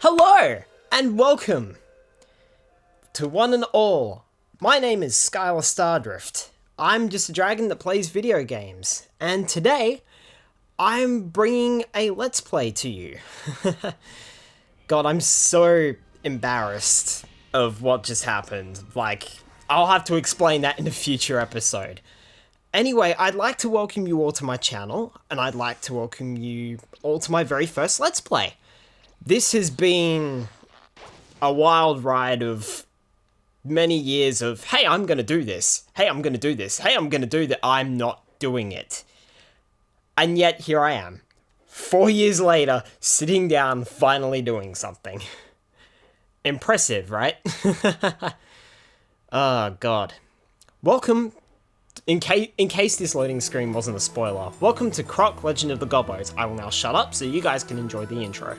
Hello, and welcome to one and all. My name is SkylerStardrift. I'm just a dragon that plays video games, and today I'm bringing a Let's Play to you. God, I'm so embarrassed of what just happened. Like, I'll have to explain that in a future episode. Anyway, I'd like to welcome you all to my channel, and I'd like to welcome you all to my very first Let's Play. This has been a wild ride of many years of, hey, I'm gonna do this, hey, I'm gonna do this, hey, I'm gonna do that, I'm not doing it. And yet, here I am, 4 years later, sitting down, finally doing something. Impressive, right? Oh, God. Welcome, in case this loading screen wasn't a spoiler, welcome to Croc, Legend of the Gobbos. I will now shut up so you guys can enjoy the intro.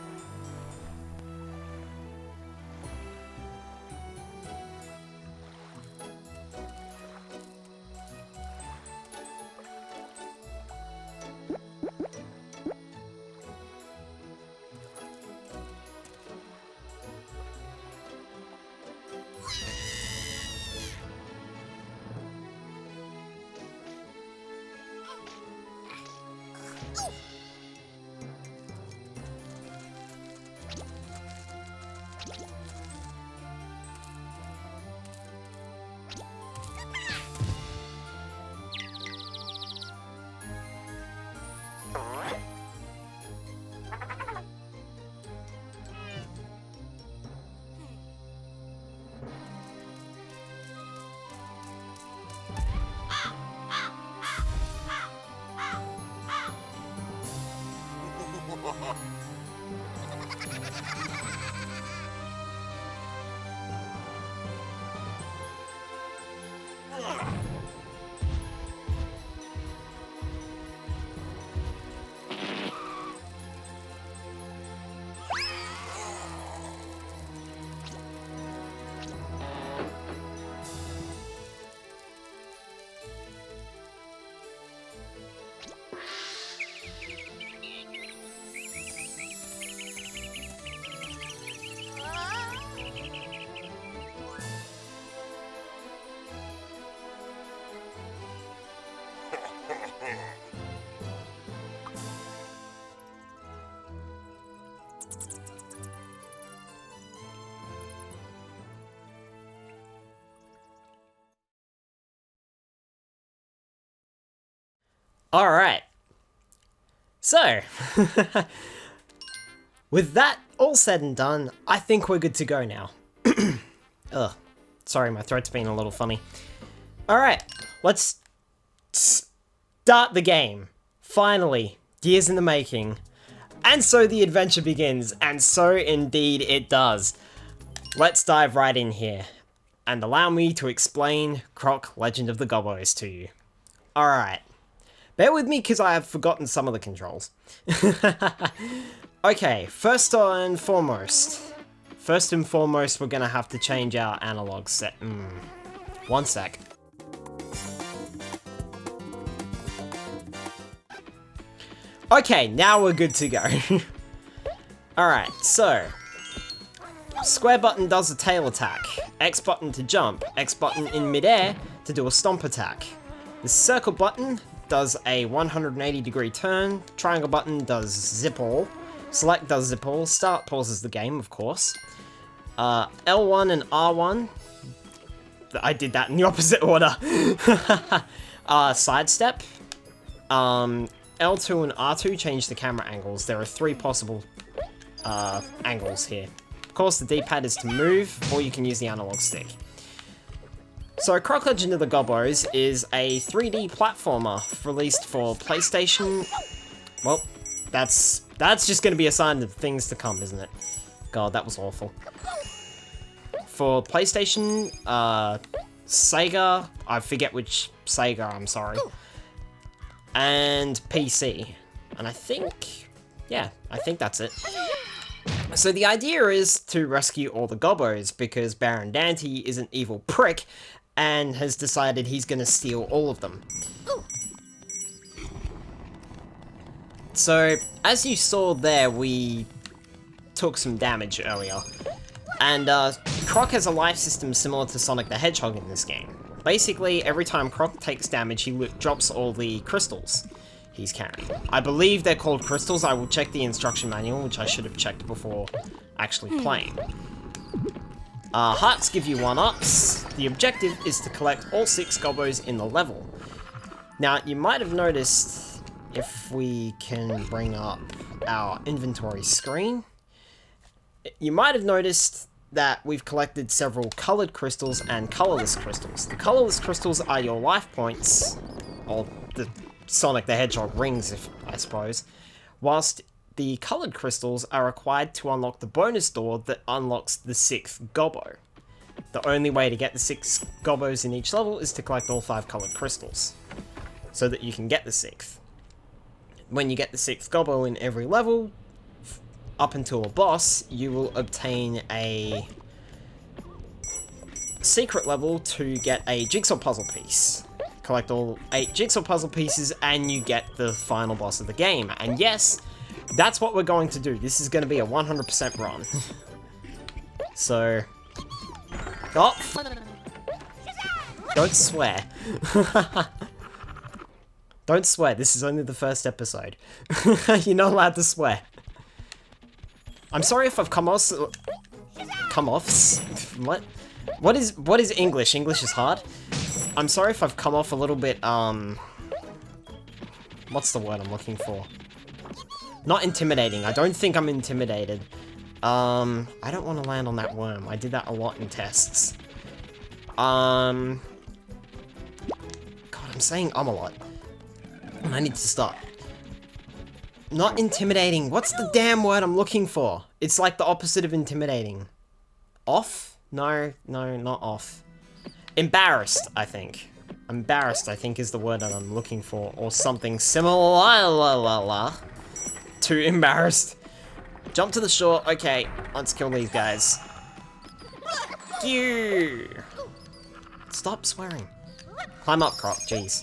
Alright, so, with that all said and done, I think we're good to go now. Ugh, sorry, my throat's been a little funny. Alright, let's start the game. Finally, years in the making. And so the adventure begins, and so indeed it does. Let's dive right in here, and allow me to explain Croc, Legend of the Gobbos to you. Alright. Bear with me because I have forgotten some of the controls. Okay, first and foremost, we're gonna have to change our analog set. One sec. Okay, now we're good to go. Alright, so, square button does a tail attack, X button to jump, X button in midair to do a stomp attack. The circle button does a 180-degree turn, triangle button does zip all, select does zip all, start pauses the game, of course. L1 and R1, I did that in the opposite order. Sidestep. L2 and R2 change the camera angles. There are 3 possible angles here. Of course, the D-pad is to move, or you can use the analog stick. So, Croc Legend of the Gobbos is a 3D platformer released for PlayStation. Well, that's just going to be a sign of things to come, isn't it? God, that was awful. For PlayStation, Sega, I forget which Sega, I'm sorry, and PC. And I think, yeah, I think that's it. So the idea is to rescue all the Gobbos because Baron Dante is an evil prick and has decided he's gonna steal all of them. So, as you saw there, we took some damage earlier. And Croc has a life system similar to Sonic the Hedgehog in this game. Basically, every time Croc takes damage, he drops all the crystals he's carrying. I believe they're called crystals. I will check the instruction manual, which I should have checked before actually playing. Hearts give you 1-ups. The objective is to collect all 6 Gobbos in the level. Now, you might have noticed, if we can bring up our inventory screen, you might have noticed that we've collected several colored crystals and colorless crystals. The colorless crystals are your life points, or the Sonic the Hedgehog rings, I suppose, whilst the colored crystals are required to unlock the bonus door that unlocks the 6th Gobbo. The only way to get the 6 Gobbos in each level is to collect all 5 colored crystals, so that you can get the 6th. When you get the 6th Gobbo in every level, up until a boss, you will obtain a secret level to get a jigsaw puzzle piece. Collect all 8 jigsaw puzzle pieces and you get the final boss of the game. And yes, that's what we're going to do. This is going to be a 100% run. So... Oh! Don't swear. Don't swear, this is only the first episode. You're not allowed to swear. I'm sorry if I've come off... What? What is English? English is hard. I'm sorry if I've come off a little bit, what's the word I'm looking for? Not intimidating. I don't think I'm intimidated. I don't want to land on that worm. I did that a lot in tests. God, I'm saying a lot. And I need to stop. Not intimidating. What's the damn word I'm looking for? It's like the opposite of intimidating. Off? No, not off. Embarrassed, I think. Embarrassed, I think, is the word that I'm looking for. Or something similar to embarrassed. Jump to the shore. Okay, let's kill these guys. You. Stop swearing. Climb up, Croc. Jeez.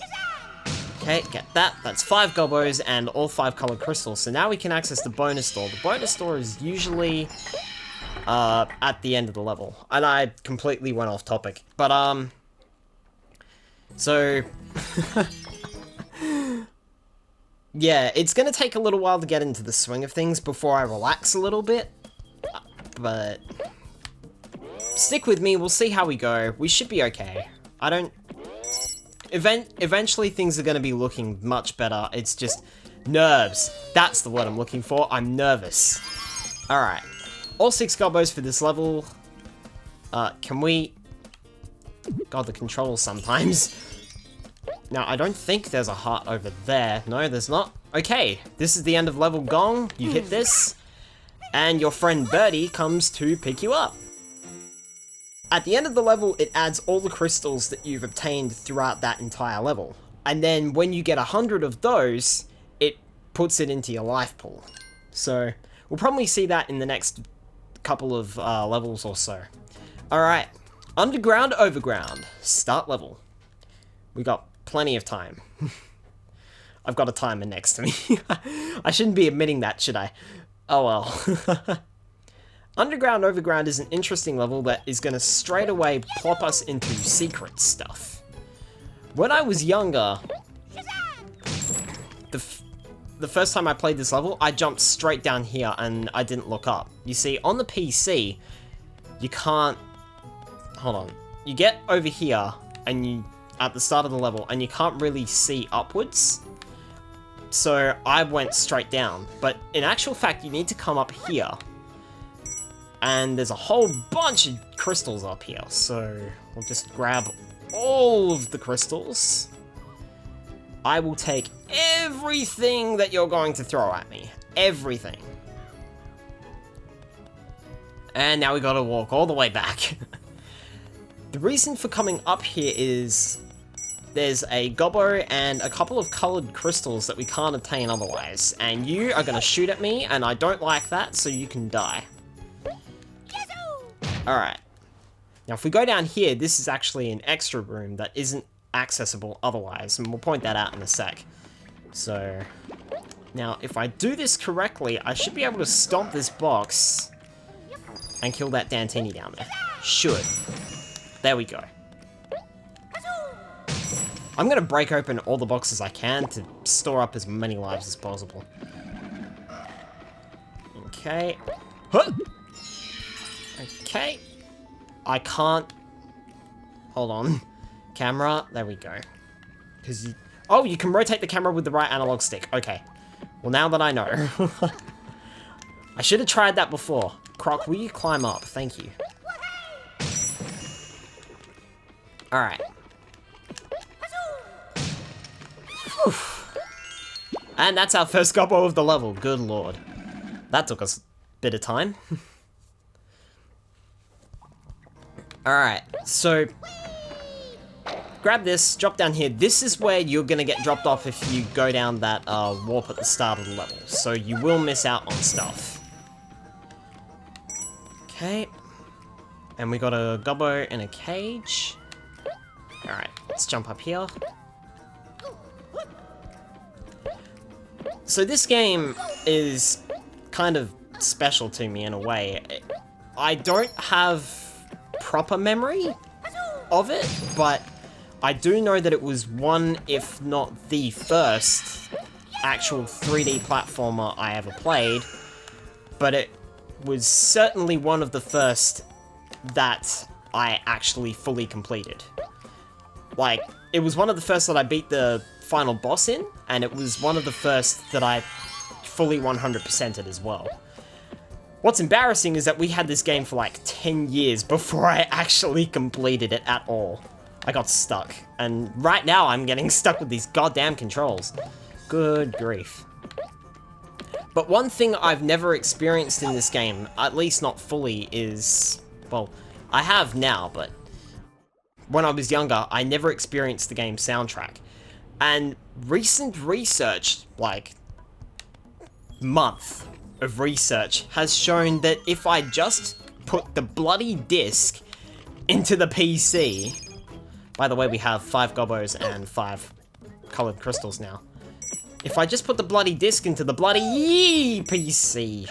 Okay, get that. That's 5 Gobbos and all 5 colored crystals. So now we can access the bonus door. The bonus door is usually at the end of the level. And I completely went off topic. But, so... yeah, it's gonna take a little while to get into the swing of things before I relax a little bit. But... stick with me, we'll see how we go. We should be okay. I don't... Eventually things are going to be looking much better. It's just nerves. That's the word I'm looking for. I'm nervous. Alright. All 6 Gobbos for this level. Can we... God, the controls sometimes. Now, I don't think there's a heart over there. No, there's not. Okay, this is the end of level gong. You hit this. And your friend Birdie comes to pick you up. At the end of the level, it adds all the crystals that you've obtained throughout that entire level. And then when you get 100 of those, it puts it into your life pool. So, we'll probably see that in the next couple of levels or so. Alright, Underground, Overground. Start level. We got plenty of time. I've got a timer next to me. I shouldn't be admitting that, should I? Oh well. Underground Overground is an interesting level that is going to straight away plop us into secret stuff. When I was younger, the first time I played this level, I jumped straight down here and I didn't look up. You see, on the PC, you can't... Hold on. You get over here and you at the start of the level and you can't really see upwards. So I went straight down. But in actual fact, you need to come up here. And there's a whole bunch of crystals up here, so we'll just grab all of the crystals. I will take everything that you're going to throw at me. Everything. And now we gotta walk all the way back. The reason for coming up here is there's a Gobbo and a couple of colored crystals that we can't obtain otherwise. And you are gonna shoot at me, and I don't like that, so you can die. Alright. Now if we go down here, this is actually an extra room that isn't accessible otherwise, and we'll point that out in a sec. So, Now, if I do this correctly, I should be able to stomp this box and kill that Dantini down there. Should. There we go. I'm going to break open all the boxes I can to store up as many lives as possible. Okay. Huh! Okay. I can't... Hold on. Camera. There we go. Because you... Oh, you can rotate the camera with the right analog stick. Okay. Well, now that I know. I should have tried that before. Croc, will you climb up? Thank you. Alright. And that's our first Gobbo of the level. Good lord. That took us a bit of time. Alright, so... Grab this, drop down here. This is where you're gonna get dropped off if you go down that warp at the start of the level. So you will miss out on stuff. Okay. And we got a Gobbo in a cage. Alright, let's jump up here. So this game is kind of special to me in a way. I don't have proper memory of it, but I do know that it was one, if not the first, actual 3D platformer I ever played, but it was certainly one of the first that I actually fully completed. Like, it was one of the first that I beat the final boss in, and it was one of the first that I fully 100%ed as well. What's embarrassing is that we had this game for like 10 years before I actually completed it at all. I got stuck, and right now I'm getting stuck with these goddamn controls. Good grief. But one thing I've never experienced in this game, at least not fully, is... Well, I have now, but... When I was younger, I never experienced the game's soundtrack. And recent research, like... month of research, has shown that if I just put the bloody disc into the PC... By the way, we have 5 Gobbos and 5 colored crystals now. If I just put the bloody disc into the bloody PC...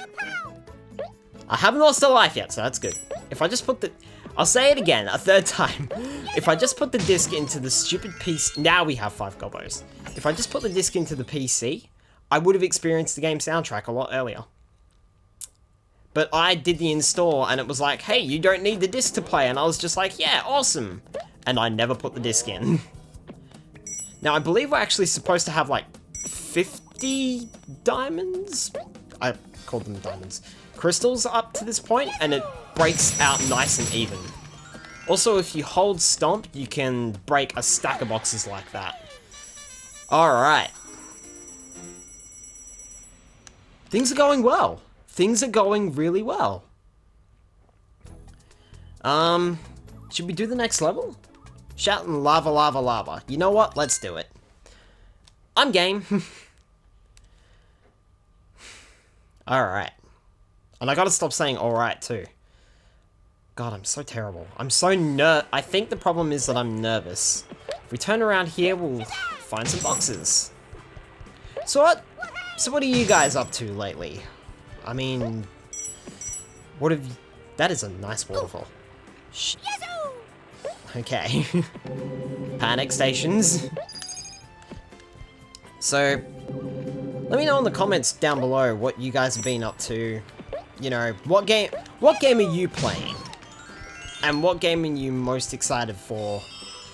I haven't lost a life yet, so that's good. If I just put the... I'll say it again, a third time. If I just put the disc into the stupid PC... Now we have 5 Gobbos. If I just put the disc into the PC, I would have experienced the game soundtrack a lot earlier. But I did the install, and it was like, hey, you don't need the disc to play. And I was just like, yeah, awesome. And I never put the disc in. Now, I believe we're actually supposed to have, like, 50 diamonds? I called them diamonds. Crystals up to this point, and it breaks out nice and even. Also, if you hold stomp, you can break a stack of boxes like that. Alright. Things are going well. Things are going really well. Should we do the next level? Shouting lava, lava, lava. You know what? Let's do it. I'm game. Alright. And I gotta stop saying alright too. God, I'm so terrible. I'm so I think the problem is that I'm nervous. If we turn around here, we'll find some boxes. So what are you guys up to lately? I mean... What have you... That is a nice waterfall. Shh. Okay. Panic stations. So, let me know in the comments down below what you guys have been up to. You know, what game are you playing? And what game are you most excited for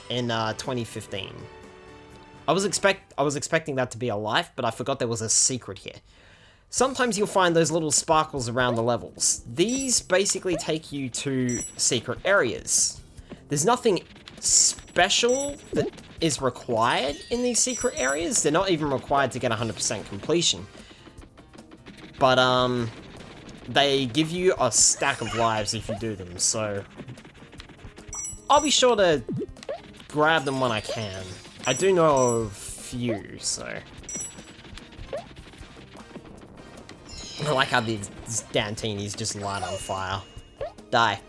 in 2015? I was expecting that to be a life, but I forgot there was a secret here. Sometimes you'll find those little sparkles around the levels. These basically take you to secret areas. There's nothing special that is required in these secret areas. They're not even required to get 100% completion. But, they give you a stack of lives if you do them, so... I'll be sure to grab them when I can. I do know of a few, so... I like how these Dantinis just light on fire. Die.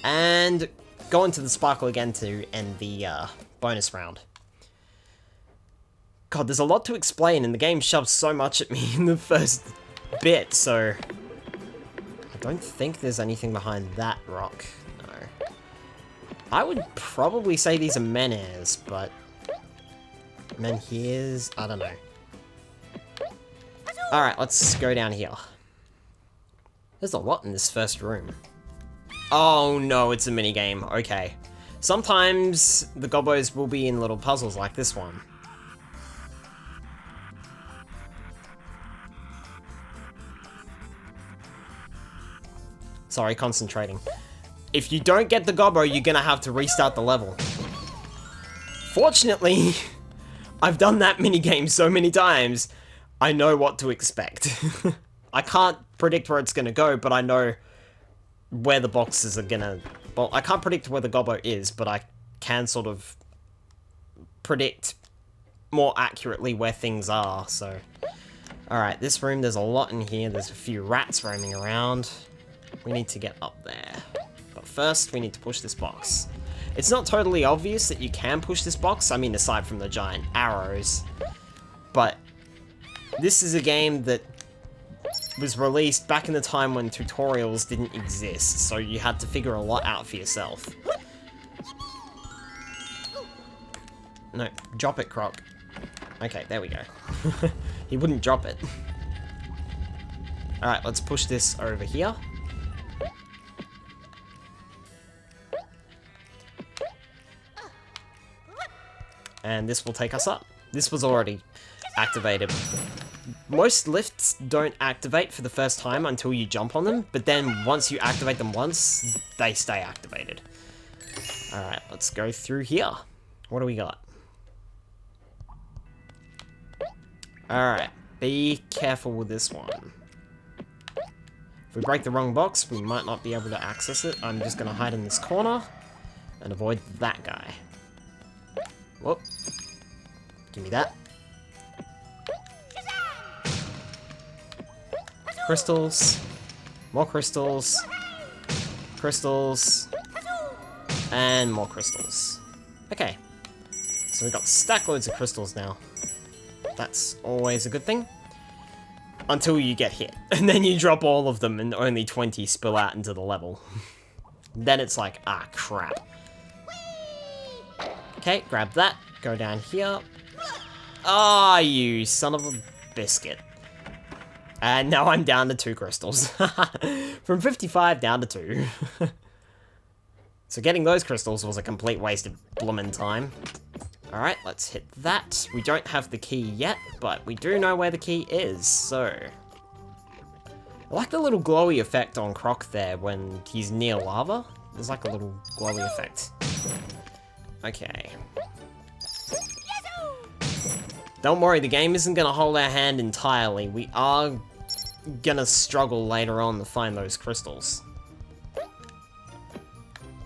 And go into the sparkle again to end the bonus round. God, there's a lot to explain, and the game shoves so much at me in the first bit, so... I don't think there's anything behind that rock, no. I would probably say these are menhirs, but... menhirs? I don't know. Alright, let's go down here. There's a lot in this first room. Oh no, it's a minigame. Okay. Sometimes the Gobbos will be in little puzzles like this one. Sorry, concentrating. If you don't get the Gobbo, you're gonna have to restart the level. Fortunately, I've done that minigame so many times, I know what to expect. I can't predict where it's gonna go, but I know where the boxes are gonna... Well, I can't predict where the Gobbo is, but I can sort of predict more accurately where things are, so... Alright, this room, there's a lot in here. There's a few rats roaming around. We need to get up there. But first, we need to push this box. It's not totally obvious that you can push this box, I mean aside from the giant arrows. But this is a game that was released back in the time when tutorials didn't exist, so you had to figure a lot out for yourself. No, drop it, Croc. Okay, there we go. He wouldn't drop it. Alright, let's push this over here. And this will take us up. This was already activated. Most lifts don't activate for the first time until you jump on them, but then once you activate them once, they stay activated. Alright, let's go through here. What do we got? Alright, be careful with this one. If we break the wrong box, we might not be able to access it. I'm just going to hide in this corner and avoid that guy. Whoop. Give me that. Crystals. More crystals. Crystals. And more crystals. Okay. So we've got stack loads of crystals now. That's always a good thing. Until you get hit. And then you drop all of them and only 20 spill out into the level. Then it's like, ah, crap. Okay, grab that. Go down here. Ah, you son of a biscuit. And now I'm down to 2 crystals. From 55 down to 2. So getting those crystals was a complete waste of bloomin' time. Alright, let's hit that. We don't have the key yet, but we do know where the key is, so... I like the little glowy effect on Croc there when he's near lava. There's like a little glowy effect. Okay. Don't worry, the game isn't gonna hold our hand entirely. We are gonna struggle later on to find those crystals.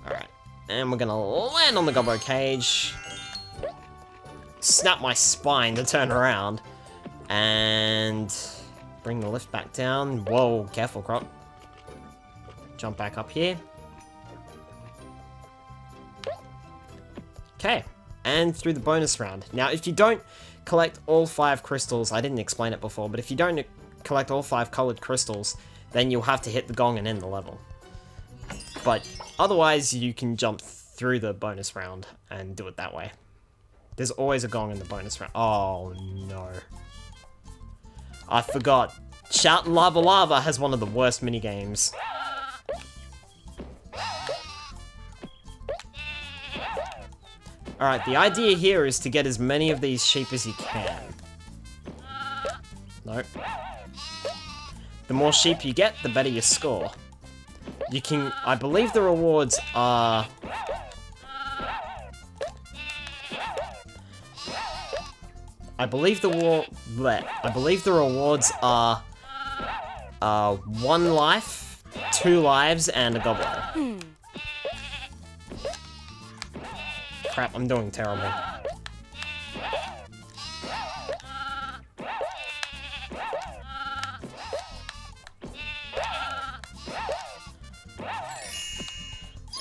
Alright, and we're gonna land on the Gobbo cage. Snap my spine to turn around. And bring the lift back down. Whoa, careful, Croc. Jump back up here. Okay, and through the bonus round. Now, if you don't collect all 5 crystals, I didn't explain it before, but if you don't collect all 5 colored crystals, then you'll have to hit the gong and end the level. But otherwise, you can jump through the bonus round and do it that way. There's always a gong in the bonus round. Oh, no. I forgot. Shoutin' Lava Lava has one of the worst minigames. Alright, the idea here is to get as many of these sheep as you can. Nope. The more sheep you get, the better your score. You can... I believe the rewards are... I believe the rewards are 1 life, 2 lives, and a goblet. Crap, I'm doing terrible.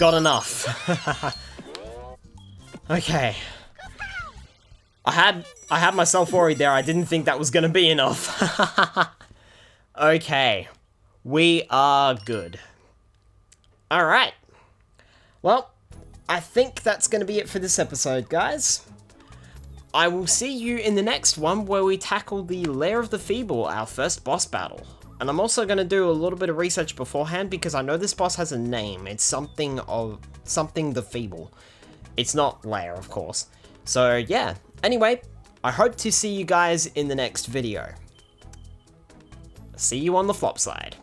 Got enough. Okay. I had myself worried there. I didn't think that was gonna be enough. Okay. We are good. Alright. Well, I think that's gonna be it for this episode, guys. I will see you in the next one where we tackle the Lair of the Feeble, our first boss battle. And I'm also going to do a little bit of research beforehand because I know this boss has a name. It's something the Feeble. It's not Lair, of course. So yeah, anyway, I hope to see you guys in the next video. See you on the flop side.